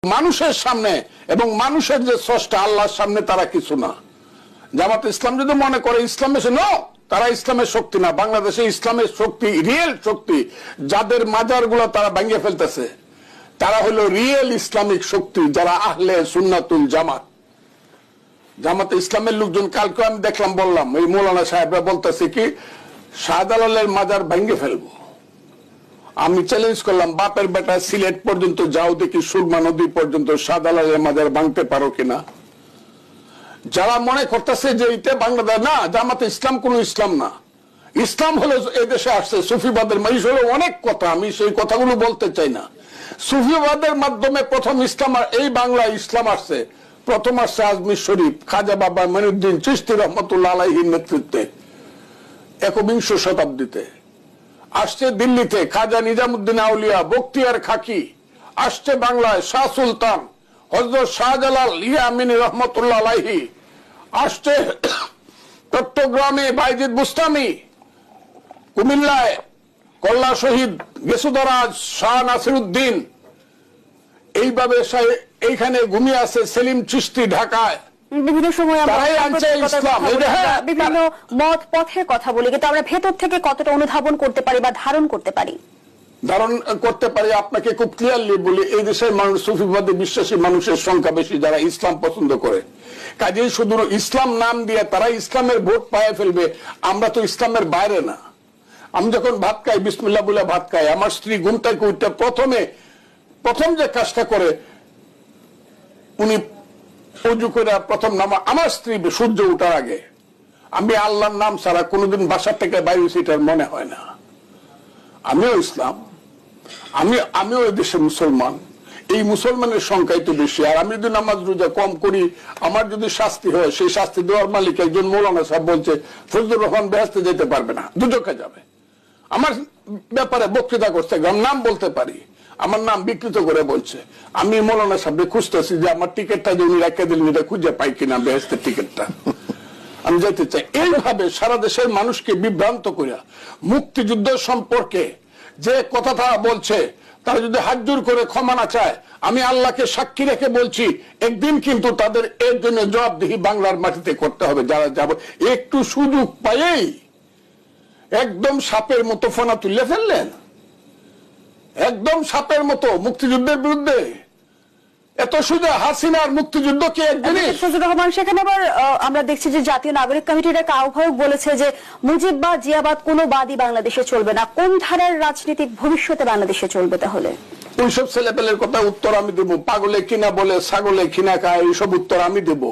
মানুষের সামনে এবং মানুষের যে স্রষ্টা আল্লাহর সামনে তারা কিছু না। জামাত ইসলাম যদি মনে করে ইসলাম এসে তারা ইসলামের শক্তি না। বাংলাদেশে ইসলামের শক্তি, রিয়েল শক্তি, যাদের মাজার গুলো তারা ভেঙে ফেলতেছে, তারা হলো রিয়েল ইসলামিক শক্তি, যারা আহলে সুন্নাতুল জামাত। জামাতে ইসলামের লোকজন কালকে আমি দেখলাম, বললাম এই মৌলানা সাহেবরা বলতেছে কি শাহজালালের মাজার ভেঙে ফেলবো। আমি চ্যালেঞ্জ করলাম, বাপের বেটা সিলেট পর্যন্ত যাও, দেখি সুরমা নদী পর্যন্ত শাহজালালের মাজার ভাঙতে পারো কিনা। যারা মনে করতেছে যে এটা বাংলাদেশ না, জামাতে ইসলাম কোন ইসলাম না। ইসলাম হলো এই দেশে আসছে সুফিবাদের মাইশ হলো অনেক কথা, আমি সেই কথাগুলো বলতে চাই না। সুফিবাদের মাধ্যমে প্রথম ইসলাম, এই বাংলা ইসলাম আসছে, প্রথম আসছে আজমির শরীফ খাজা বাবা মঈনুদ্দিন চিশতি রহমতুল্লাহ আলাইহির নেতৃত্বে ১বিংশ শতাব্দীতে। আসছে দিল্লিতে খাজা নিজামুদ্দিন আউলিয়া বখতিয়ার খাকি, আসছে বাংলায় শাহ সুলতান হযরত শাহজালাল ইয়ামিনী রহমতুল্লাহ আলাইহি, আসছে চট্টগ্রামে বাইজিদ বুস্তামি, কুমিল্লায় কল্লা শহীদ গেসুদরাজ শাহ নাসিরউদ্দিন, এইভাবে এইখানে ঘুমিয়ে আছে সেলিম চিশতি ঢাকায়। বিভিন্ন সময় বিভিন্ন মত পথের কথা বলি, কিন্তু আমরা ভেতর থেকে কতটা অনুধাবন করতে পারি বা ধারণ করতে পারি? ধারণ করতে পারি। আপনাকে খুব ক্লিয়ারলি বলি, এই দেশের মানুষ সুফিবাদে বিশ্বাসী মানুষের সংখ্যা বেশি, যারা ইসলাম পছন্দ করে। কাজেই শুধু ইসলাম নাম দিয়ে তারা ইসলামের ভোট পায়ে ফেলবে। আমরা তো ইসলামের বাইরে না। আমি যখন ভাত খাই, বিসমিল্লাহ বলে ভাত খাই, আমার স্ত্রী ঘুম থেকে উঠতে প্রথম যে কাজটা করে, উনি উজু করে প্রথম নামা, আমার স্ত্রী সূর্য উঠার আগে, আমি আল্লাহর নাম ছাড়া কোনোদিন বাসার থেকে বাইরে সেটার মনে হয় না। আমিও ইসলাম, আমিও এই দেশের মুসলমান। এই মুসলমানের সংখ্যাই তো বেশি। আর আমি যদি নামাজ রোজা কম করি, আমার যদি শাস্তি হয়, সেই শাস্তি দেওয়ার মালিক একজন মৌলানা সাহেব বলছে ফজলুর রহমান বেহেশতে যেতে পারবে না, দুজকে যাবে। আমার ব্যাপারে বক্তৃতা করতে নাম বলতে পারি, আমার নাম বিকৃত করে বলছে। আমি মৌলানা সাহেব খুঁজতেছি যে আমার টিকিটটা যে উনি রেখে দিলেন, এটা খুঁজে পাই কিনা বেহেশতের টিকিটটা, আমি যেতে চাই। এইভাবে সারা দেশের মানুষকে বিভ্রান্ত করিয়া মুক্তিযুদ্ধ সম্পর্কে যে কথাটা বলছে, তারা যদি হাত জোর করে ক্ষমা না চায়, আমি আল্লাহকে সাক্ষী রেখে বলছি, একদিন কিন্তু তাদের এর জন্য জবাবদিহি বাংলার মাটিতে করতে হবে। যারা যাব একটু সুযোগ পাইয়েই একদম সাপের মতো ফোনা তুলে ফেললেন, একদম সাপের মতো মুক্তিযুদ্ধের বিরুদ্ধে। এত সোজা হাসিনার মুক্তিযুদ্ধ কি এক জিনিস? ফজলুর রহমান, সেখানে আবার আমরা দেখছি যে জাতীয় নাগরিক কমিটির এক আহ্বায়ক বলেছে যে মুজিব বা জিয়াবাদ কোনো বাদই বাংলাদেশে চলবে না। কোন ধারার রাজনীতিক ভবিষ্যতে বাংলাদেশে চলবে তাহলে? ওইসব ছেলেপেলের কথা উত্তর আমি দেবো। পাগলে কিনা বলে ছাগলে কিনা খায়, এইসব উত্তর আমি দেব।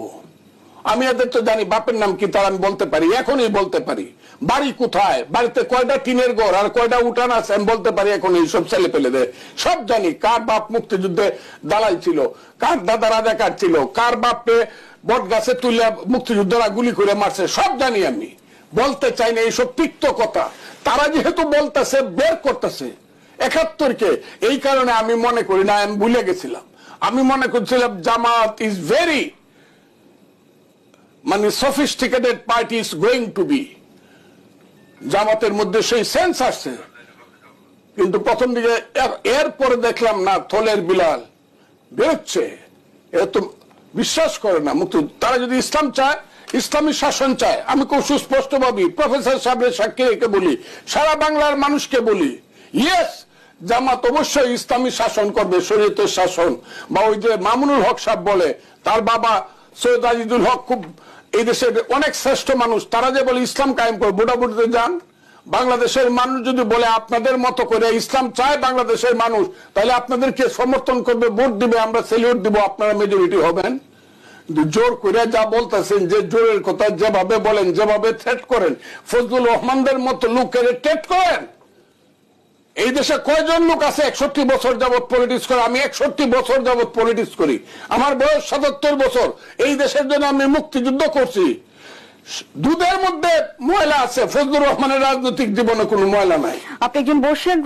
আমি এদের তো জানি বাপের নাম কি, তার আমি বলতে পারি, এখনই বলতে পারি। বাড়ি কোথায়, বাড়িতে কয়টা টিনের ঘর আর কয়টা উঠান আছে আমি বলতে পারি এখন। এইসব ছেলে পেলেদের সব জানি। কার বাপ মুক্তিযুদ্ধে দালাল ছিল, কার দাদা রাজাকার ছিল, কার বাপে বট গাছে তুলে মুক্তিযুদ্ধরা গুলি করে মারছে, সব জানি আমি। বলতে চাই না এইসব তিক্ত কথা। তারা যেহেতু বলতেছে, বের করতেছে ৭১-কে, এই কারণে আমি মনে করি না, আমি ভুলে গেছিলাম। আমি মনে করছিলাম Jamaat is very sophisticated party is going to be. জামাতের মধ্যে সেই সেন্স আসছে, কিন্তু প্রথম দিকে এরপরে দেখলাম না, থলের বিলাল বেরোচ্ছে। এত বিশ্বাস করে না মুক্তি। তারা যদি ইসলাম চায়, ইসলামী শাসন চায়, আমি খুব সুস্পষ্ট ভাবি প্রফেসর সাহেবের সাক্ষী রেখে বলি, সারা বাংলার মানুষকে বলি, ইয়েস জামাত অবশ্যই ইসলামী শাসন করবে, শরীয়তের শাসন। বা ওই যে মামুনুল হক সাহেব বলে, তার বাবা সৈয়দ আজিজুল হক খুব এই দেশের অনেক শ্রেষ্ঠ মানুষ, তারা যে বলে ইসলাম কায়েম করে, ভোটাভুটিতে যান। বাংলাদেশের মানুষ যদি বলে আপনাদের মতো করে ইসলাম চায় বাংলাদেশের মানুষ, তাহলে আপনাদেরকে সমর্থন করবে, ভোট দিবে, আমরা সেলিউট দিব, আপনারা মেজরিটি হবেন। জোর করে যা বলতেছেন, যে জোরের কথা যেভাবে বলেন, যেভাবে থ্রেট করেন, ফজলুর রহমানদের মতো লোকের থ্রেট করেন। এই দেশে কয়জন লোক আছে ৬১ বছর যাবৎ পলিটিক্স করে? আমি ৬১ বছর যাবৎ পলিটিক্স করি, আমার বয়স ৭৭ বছর। এই দেশের জন্য আমি মুক্তিযুদ্ধ করছি। দুধের মধ্যে ময়লা আছে, ফজলুর রহমানের রাজনৈতিক জীবনে কোনো ময়লা নাই। আপনি একজন বর্ষিয়ান